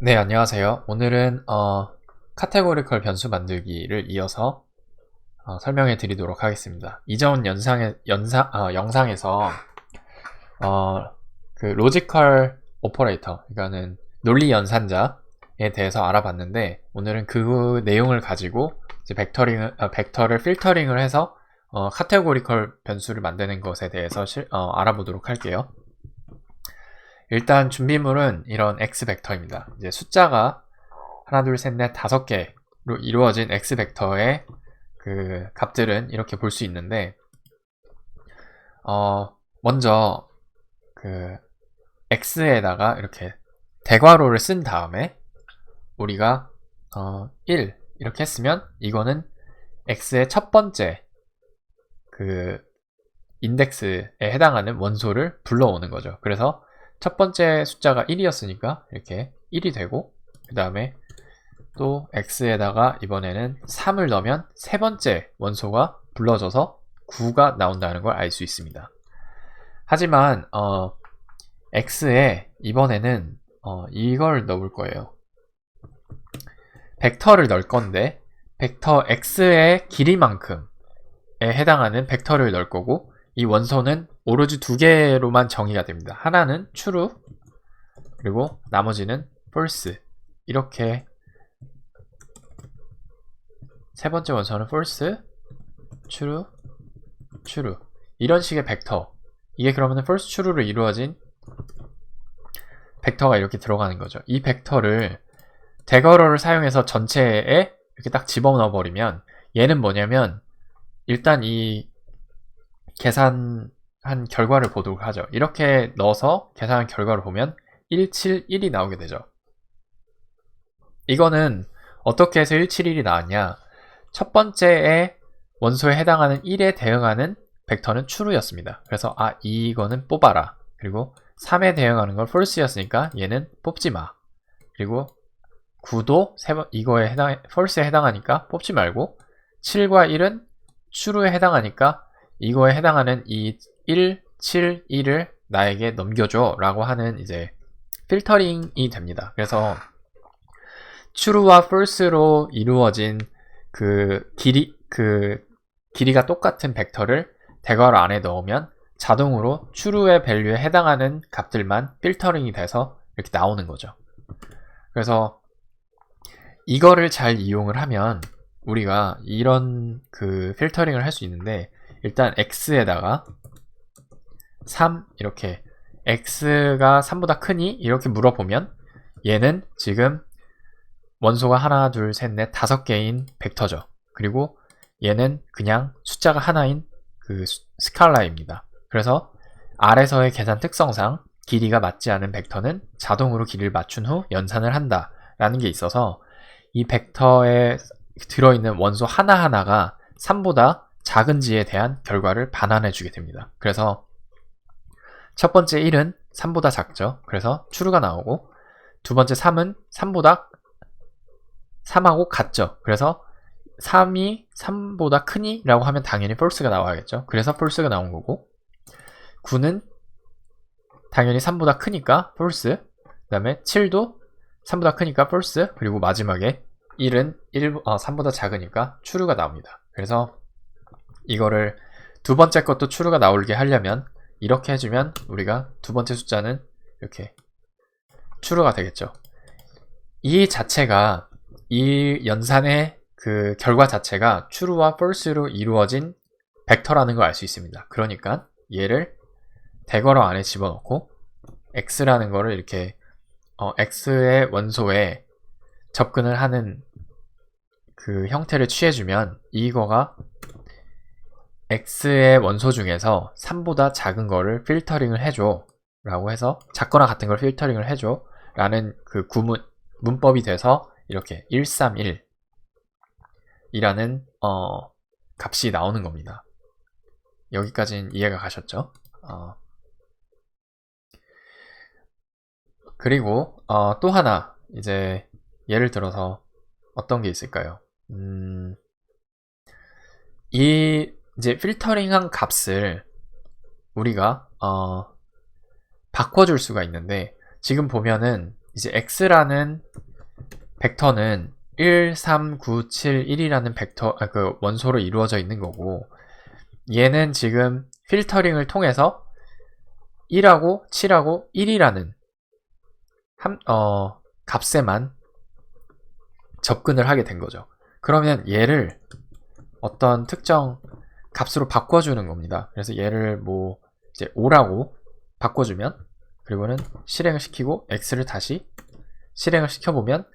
네, 안녕하세요. 오늘은 카테고리컬 변수 만들기를 이어서 설명해 드리도록 하겠습니다. 이전 영상에서 그 로지컬 오퍼레이터, 그러니까는 논리 연산자에 대해서 알아봤는데, 오늘은 그 내용을 가지고 이제 벡터를 필터링을 해서 카테고리컬 변수를 만드는 것에 대해서 알아보도록 할게요. 일단 준비물은 이런 X 벡터입니다. 이제 숫자가 하나, 둘, 셋, 넷, 5개로 이루어진 X 벡터의 그 값들은 이렇게 볼 수 있는데, 먼저 그 X에다가 이렇게 대괄호를 쓴 다음에 우리가 1 이렇게 했으면 이거는 X의 첫 번째 그 인덱스에 해당하는 원소를 불러오는 거죠. 그래서 첫 번째 숫자가 1이었으니까 이렇게 1이 되고, 그 다음에 또 x에다가 이번에는 3을 넣으면 세 번째 원소가 불러져서 9가 나온다는 걸 알 수 있습니다. 하지만 x에 이번에는 이걸 넣을 거예요. 벡터를 넣을 건데, 벡터 x의 길이만큼에 해당하는 벡터를 넣을 거고, 이 원소는 오로지 두 개로만 정의가 됩니다. 하나는 true, 그리고 나머지는 false. 이렇게 세 번째 원소는 false, true, true. 이런 식의 벡터. 이게 그러면 false, true로 이루어진 벡터가 이렇게 들어가는 거죠. 이 벡터를 대괄호를 사용해서 전체에 이렇게 딱 집어넣어 버리면 얘는 뭐냐면, 일단 이 계산한 결과를 보도록 하죠. 이렇게 넣어서 계산한 결과를 보면 1, 7, 1이 나오게 되죠. 이거는 어떻게 해서 1, 7, 1이 나왔냐? 첫 번째의 원소에 해당하는 1에 대응하는 벡터는 true였습니다. 그래서 이거는 뽑아라. 그리고 3에 대응하는 걸 false였으니까 얘는 뽑지 마. 그리고 9도 이거에 false에 해당하니까 뽑지 말고, 7과 1은 true에 해당하니까 이거에 해당하는 이 1, 7, 1을 나에게 넘겨줘 라고 하는 이제 필터링이 됩니다. 그래서 true와 false로 이루어진 그 길이가 똑같은 벡터를 대괄호 안에 넣으면 자동으로 true의 밸류에 해당하는 값들만 필터링이 돼서 이렇게 나오는 거죠. 그래서 이거를 잘 이용을 하면 우리가 이런 그 필터링을 할 수 있는데, 일단 x에다가 3 이렇게 x가 3보다 크니? 이렇게 물어보면 얘는 지금 원소가 하나, 둘, 셋, 넷, 5개인 벡터죠. 그리고 얘는 그냥 숫자가 하나인 그 스칼라입니다. 그래서 R에서의 계산 특성상 길이가 맞지 않은 벡터는 자동으로 길이를 맞춘 후 연산을 한다 라는 게 있어서, 이 벡터에 들어있는 원소 하나하나가 3보다 작은지에 대한 결과를 반환해 주게 됩니다. 그래서 첫 번째 1은 3보다 작죠. 그래서 true가 나오고, 두 번째 3은 3하고 같죠. 그래서 3이 3보다 크니? 라고 하면 당연히 false가 나와야겠죠. 그래서 false가 나온 거고, 9는 당연히 3보다 크니까 false, 그 다음에 7도 3보다 크니까 false, 그리고 마지막에 1은 3보다 작으니까 true가 나옵니다. 그래서 이거를 두 번째 것도 true가 나오게 하려면 이렇게 해주면 우리가 두 번째 숫자는 이렇게 true가 되겠죠. 이 자체가, 이 연산의 그 결과 자체가 true와 false로 이루어진 벡터라는 걸 알 수 있습니다. 그러니까 얘를 대괄호 안에 집어넣고 x라는 거를 이렇게 x의 원소에 접근을 하는 그 형태를 취해주면 이거가 x의 원소 중에서 3보다 작은 거를 필터링을 해줘 라고 해서, 작거나 같은 걸 필터링을 해줘 라는 그 문법이 돼서 이렇게 131 이라는 값이 나오는 겁니다. 여기까지는 이해가 가셨죠? 그리고 또 하나, 이제 예를 들어서 어떤 게 있을까요? 이 이제 필터링한 값을 우리가 바꿔줄 수가 있는데, 지금 보면은 이제 x라는 벡터는 1, 3, 9, 7, 1이라는 벡터, 그 원소로 이루어져 있는 거고, 얘는 지금 필터링을 통해서 1하고 7하고 1이라는 값에만 접근을 하게 된 거죠. 그러면 얘를 어떤 특정 값으로 바꿔주는 겁니다. 그래서 얘를 뭐 이제 5라고 바꿔주면, 그리고는 실행을 시키고 x를 다시 실행을 시켜보면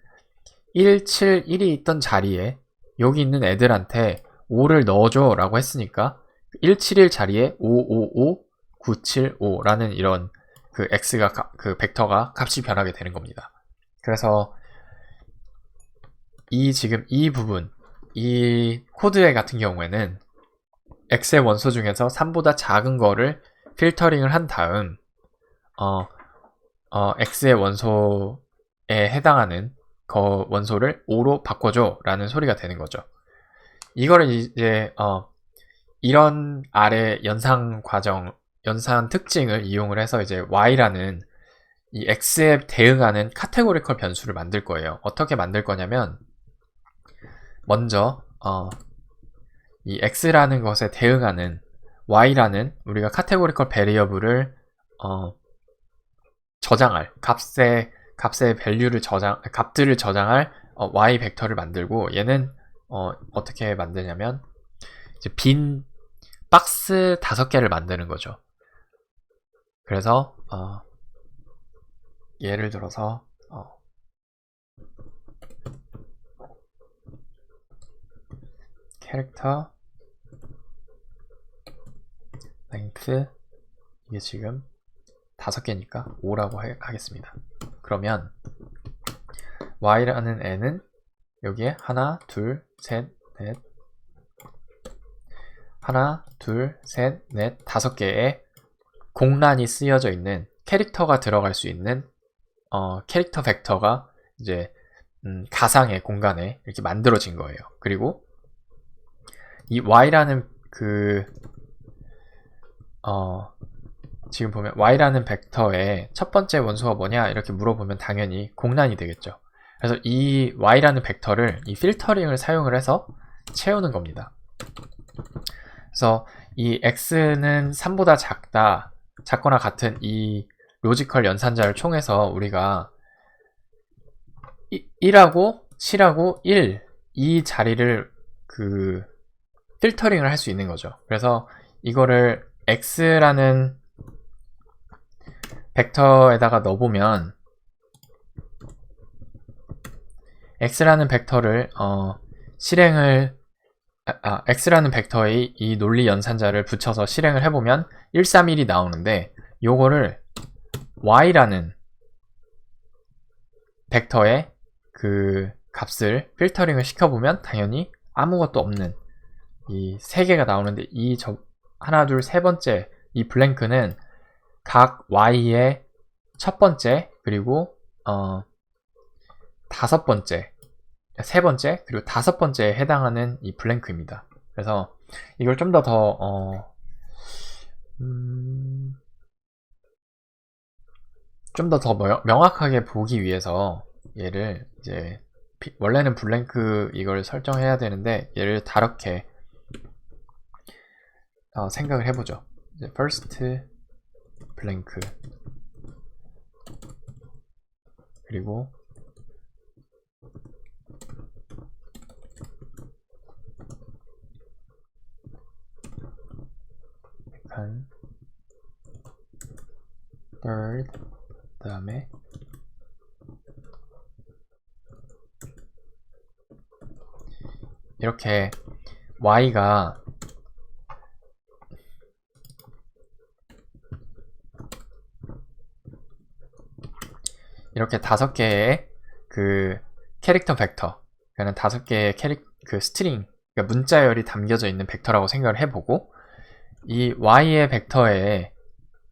1, 7, 1이 있던 자리에 여기 있는 애들한테 5를 넣어줘 라고 했으니까 1, 7, 1 자리에 5, 5, 5, 9, 7, 5라는 이런 그 x가 그 벡터가 값이 변하게 되는 겁니다. 그래서 지금 이 부분, 이 코드의 같은 경우에는 x의 원소 중에서 3보다 작은 거를 필터링을 한 다음 x의 원소에 해당하는 그 원소를 5로 바꿔줘 라는 소리가 되는 거죠. 이거를 이제 이런 아래 연산 특징을 이용을 해서 이제 y라는 이 x에 대응하는 카테고리컬 변수를 만들 거예요. 어떻게 만들 거냐면, 먼저 이 x라는 것에 대응하는 y라는 우리가 카테고리컬 베리어블을 저장할 값의 밸류를 값들을 저장할 y 벡터를 만들고, 얘는 어떻게 만드냐면 이제 빈 박스 5개를 만드는 거죠. 그래서 예를 들어서 캐릭터 랭크, 이게 지금 5개니까 5라고 하겠습니다. 그러면 y라는 애는 여기에 하나, 둘, 셋, 넷, 하나, 둘, 셋, 넷, 5개의 공란이 쓰여져 있는 캐릭터가 들어갈 수 있는 캐릭터 벡터가 이제 가상의 공간에 이렇게 만들어진 거예요. 그리고 이 y라는 지금 보면 y라는 벡터의 첫 번째 원소가 뭐냐 이렇게 물어보면 당연히 공란이 되겠죠. 그래서 이 y라는 벡터를 이 필터링을 사용을 해서 채우는 겁니다. 그래서 이 x는 3보다 작거나 같은 이 로지컬 연산자를 통해서 우리가 1하고 7하고 1 이 자리를 필터링을 할 수 있는 거죠. 그래서 이거를 x라는 벡터에다가 넣어보면 x라는 벡터를 x라는 벡터의 이 논리 연산자를 붙여서 실행을 해보면 131이 나오는데, 요거를 y라는 벡터의 그 값을 필터링을 시켜보면 당연히 아무것도 없는 이 3개가 나오는데, 하나, 둘, 세 번째 이 블랭크는 각 y의 첫 번째, 그리고 5번째, 세 번째, 그리고 5번째에 해당하는 이 블랭크입니다. 그래서 이걸 좀 더 명확하게 보기 위해서 얘를 이제 원래는 블랭크 이걸 설정해야 되는데, 얘를 다르게 생각을 해보죠. 이제 first 블랭크, 그리고 third, 그 다음에 이렇게 y가 이렇게 5개의 그 캐릭터 벡터, 그러니까 5개의 스트링, 그러니까 문자열이 담겨져 있는 벡터라고 생각을 해보고, 이 y의 벡터에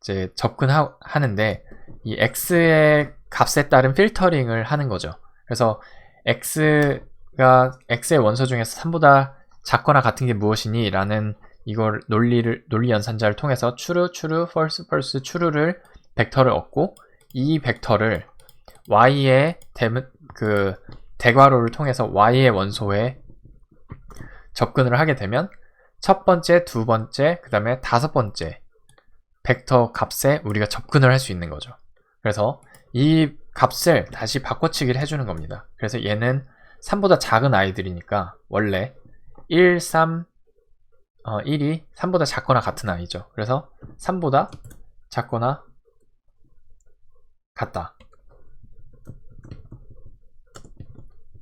이제 접근하는데 이 x의 값에 따른 필터링을 하는 거죠. 그래서 x의 원소 중에서 3보다 작거나 같은 게 무엇이니? 라는 이걸 논리 연산자를 통해서 true, false, true를 벡터를 얻고, 이 벡터를 y의 대괄호를 통해서 y의 원소에 접근을 하게 되면 첫 번째, 두 번째, 그 다음에 다섯 번째 벡터 값에 우리가 접근을 할 수 있는 거죠. 그래서 이 값을 다시 바꿔치기를 해주는 겁니다. 그래서 얘는 3보다 작은 아이들이니까 원래 1, 3, 1이 3보다 작거나 같은 아이죠. 그래서 3보다 작거나 같다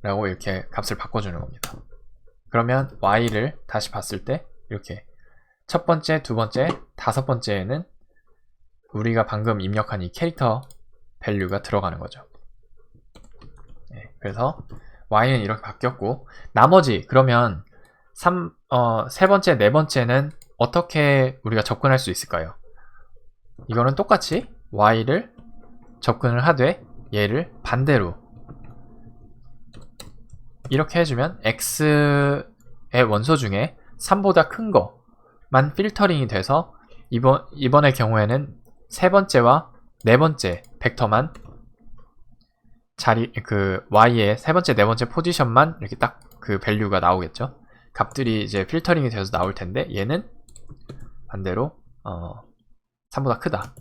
라고 이렇게 값을 바꿔주는 겁니다. 그러면 y를 다시 봤을 때 이렇게 첫 번째, 두 번째, 다섯 번째에는 우리가 방금 입력한 이 캐릭터 밸류가 들어가는 거죠. 네, 그래서 y는 이렇게 바뀌었고, 나머지 그러면 세 번째, 네 번째는 어떻게 우리가 접근할 수 있을까요? 이거는 똑같이 y를 접근을 하되 얘를 반대로 이렇게 해주면 x의 원소 중에 3보다 큰 거만 필터링이 돼서 이번의 경우에는 세 번째와 네 번째 벡터만 y의 세 번째, 네 번째 포지션만 이렇게 딱 그 밸류가 나오겠죠. 값들이 이제 필터링이 돼서 나올 텐데 얘는 반대로 3보다 크다.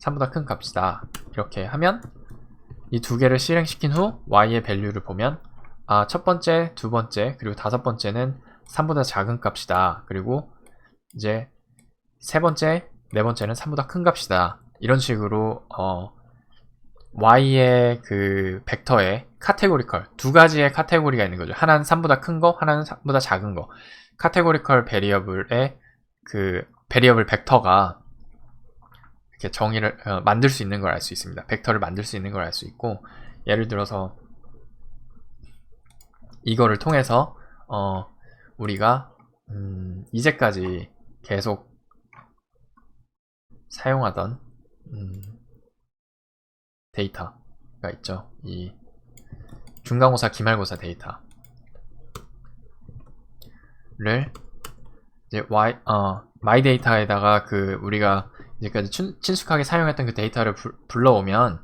3보다 큰 값이다. 이렇게 하면 이 두 개를 실행시킨 후 y의 밸류를 보면 첫 번째, 두 번째, 그리고 다섯 번째는 3보다 작은 값이다. 그리고 이제 세 번째, 네 번째는 3보다 큰 값이다. 이런 식으로 y의 그 벡터에 카테고리컬 두 가지의 카테고리가 있는 거죠. 하나는 3보다 큰 거, 하나는 3보다 작은 거. 카테고리컬 베리어블의 그 베리어블 벡터가 이렇게 정의를 만들 수 있는 걸 알 수 있습니다. 벡터를 만들 수 있는 걸 알 수 있고, 예를 들어서 이거를 통해서 우리가 이제까지 계속 사용하던 데이터가 있죠. 이 중간고사, 기말고사 데이터를 이제 마이데이터에다가 우리가 이제까지 친숙하게 사용했던 그 데이터를 불러오면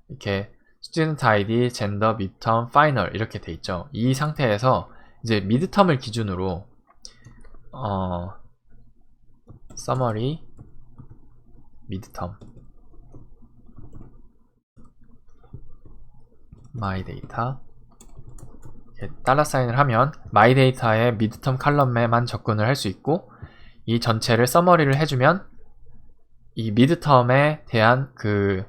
이렇게 student ID, gender, midterm, final 이렇게 돼 있죠. 이 상태에서 이제 midterm을 기준으로 summary midterm myData $사인을 하면 myData의 midterm 칼럼에만 접근을 할 수 있고, 이 전체를 서머리를 해주면 이 midterm에 대한 그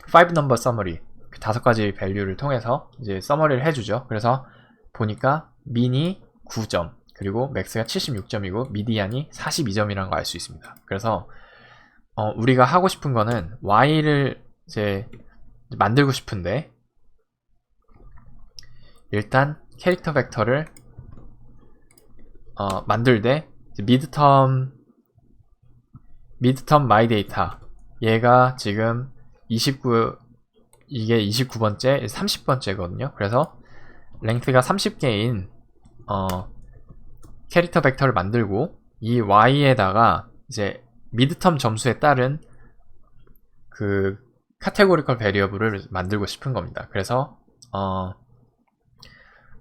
5넘버 서머리 그 5가지 밸류를 통해서 이제 서머리를 해주죠. 그래서 보니까 민이 9점, 그리고 맥스가 76점이고 미디안이 42점이라는 걸 알 수 있습니다. 그래서 우리가 하고 싶은 거는 y를 이제 만들고 싶은데, 일단 캐릭터 벡터를 만들되 midterm myData 얘가 지금 29, 이게 29번째, 30번째거든요. 그래서 랭크가 30개인 캐릭터 벡터를 만들고, 이 y에다가 이제 midterm 점수에 따른 그 카테고리컬 베리어블을 만들고 싶은 겁니다. 그래서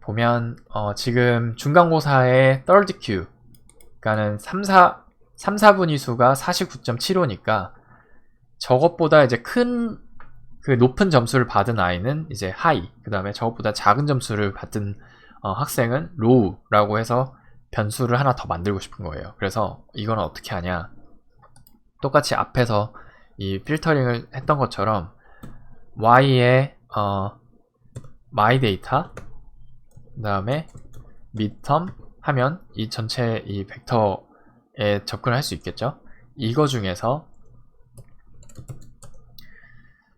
보면 지금 중간고사의 third Q 그러니까는 3, 4분위 수가 49.75니까 저것보다 이제 그 높은 점수를 받은 아이는 이제 high, 그 다음에 저것보다 작은 점수를 받은 학생은 low라고 해서 변수를 하나 더 만들고 싶은 거예요. 그래서 이거는 어떻게 하냐, 똑같이 앞에서 이 필터링을 했던 것처럼 y의 myData 그 다음에 midterm 하면 이 전체 이 벡터에 접근할 수 있겠죠. 이거 중에서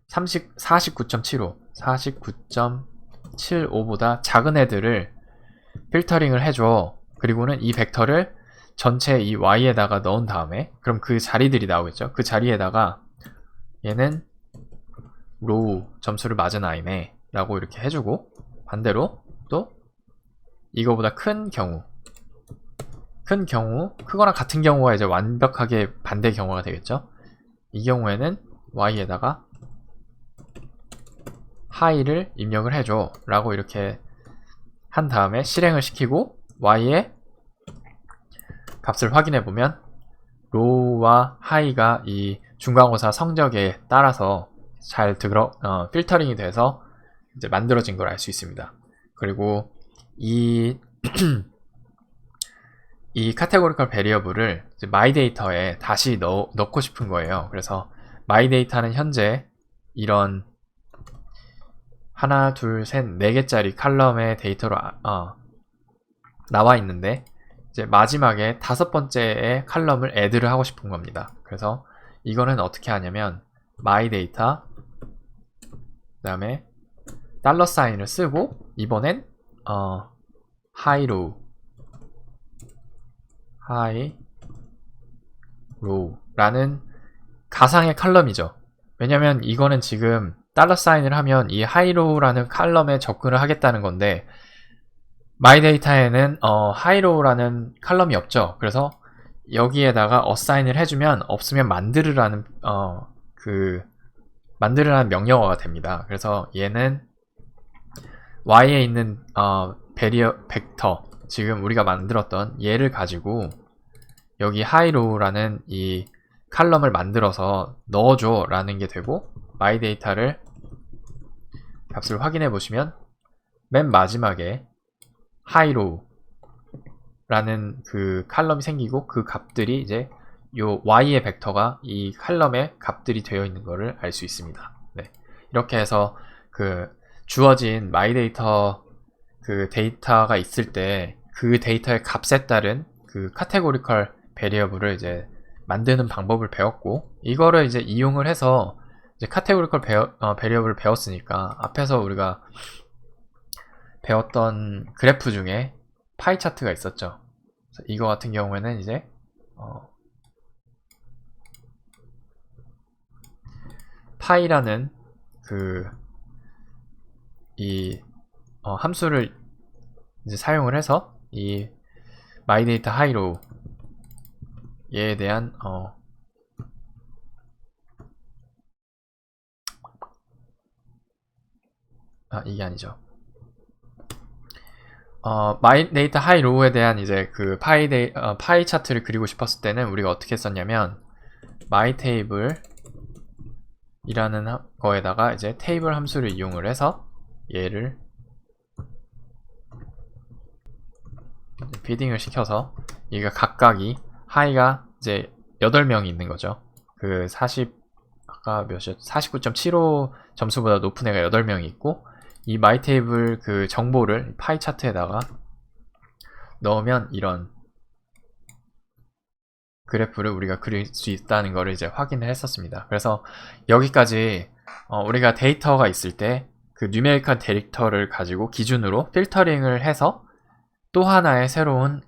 49.75, 49.75보다 작은 애들을 필터링을 해줘. 그리고는 이 벡터를 전체 이 y에다가 넣은 다음에, 그럼 그 자리들이 나오겠죠. 그 자리에다가 얘는 로우 점수를 맞은 아이네 라고 이렇게 해주고, 반대로 또 이거보다 큰 큰 경우, 크거나 같은 경우가 이제 완벽하게 반대 경우가 되겠죠. 이 경우에는 y에다가 high를 입력을 해줘 라고 이렇게 한 다음에 실행을 시키고 y의 값을 확인해 보면 low와 high가 이 중간고사 성적에 따라서 잘 필터링이 돼서 이제 만들어진 걸 알 수 있습니다. 그리고 이 카테고리컬 베리어블을 마이데이터에 다시 넣고 싶은 거예요. 그래서 마이데이터는 현재 이런 하나, 둘, 셋, 4개짜리 칼럼의 데이터로 나와 있는데 이제 마지막에 5번째의 칼럼을 애드를 하고 싶은 겁니다. 그래서 이거는 어떻게 하냐면 마이데이터 그 다음에 달러 사인을 쓰고 이번엔 high low 라는 가상의 칼럼이죠. 왜냐면 이거는 지금 달러 사인을 하면 이 high low라는 칼럼에 접근을 하겠다는 건데 마이데이터에는 high low라는 칼럼이 없죠. 그래서 여기에다가 어사인을 해주면 없으면 만들으라는 만들으라는 명령어가 됩니다. 그래서 얘는 y에 있는 베리어 벡터 지금 우리가 만들었던 얘를 가지고 여기 high low라는 이 칼럼을 만들어서 넣어줘 라는 게 되고 마이데이터를 값을 확인해 보시면 맨 마지막에 high low 라는 그 칼럼이 생기고 그 값들이 이제 요 y의 벡터가 이 칼럼의 값들이 되어 있는 것을 알 수 있습니다. 네. 이렇게 해서 그 주어진 마이데이터 그 데이터가 있을 때 그 데이터의 값에 따른 그 카테고리컬 베리어블을 이제 만드는 방법을 배웠고 이거를 이제 이용을 해서 이제 카테고리컬 베리어블을 배웠으니까 앞에서 우리가 배웠던 그래프 중에 파이 차트가 있었죠. 그래서 이거 같은 경우에는 이제 파이라는 함수를 이제 사용을 해서 이 마이데이터 하이로 얘에 대한 이게 아니죠. 마이데이터 하이로우에 대한 이제 그 파이 차트를 그리고 싶었을 때는 우리가 어떻게 썼냐면 마이테이블 이라는 거에다가 이제 테이블 함수를 이용을 해서 얘를 피딩을 시켜서 얘가 각각이 하이가 이제 8명이 있는 거죠. 그 아까 몇이었죠? 49.75 점수보다 높은 애가 8명이 있고 이 마이테이블 그 정보를 파이 차트에다가 넣으면 이런 그래프를 우리가 그릴 수 있다는 것을 이제 확인을 했었습니다. 그래서 여기까지 우리가 데이터가 있을 때 그 뉴메리컬 데이터를 가지고 기준으로 필터링을 해서 또 하나의 새로운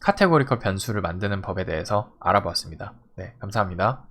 카테고리컬 변수를 만드는 법에 대해서 알아보았습니다. 네, 감사합니다.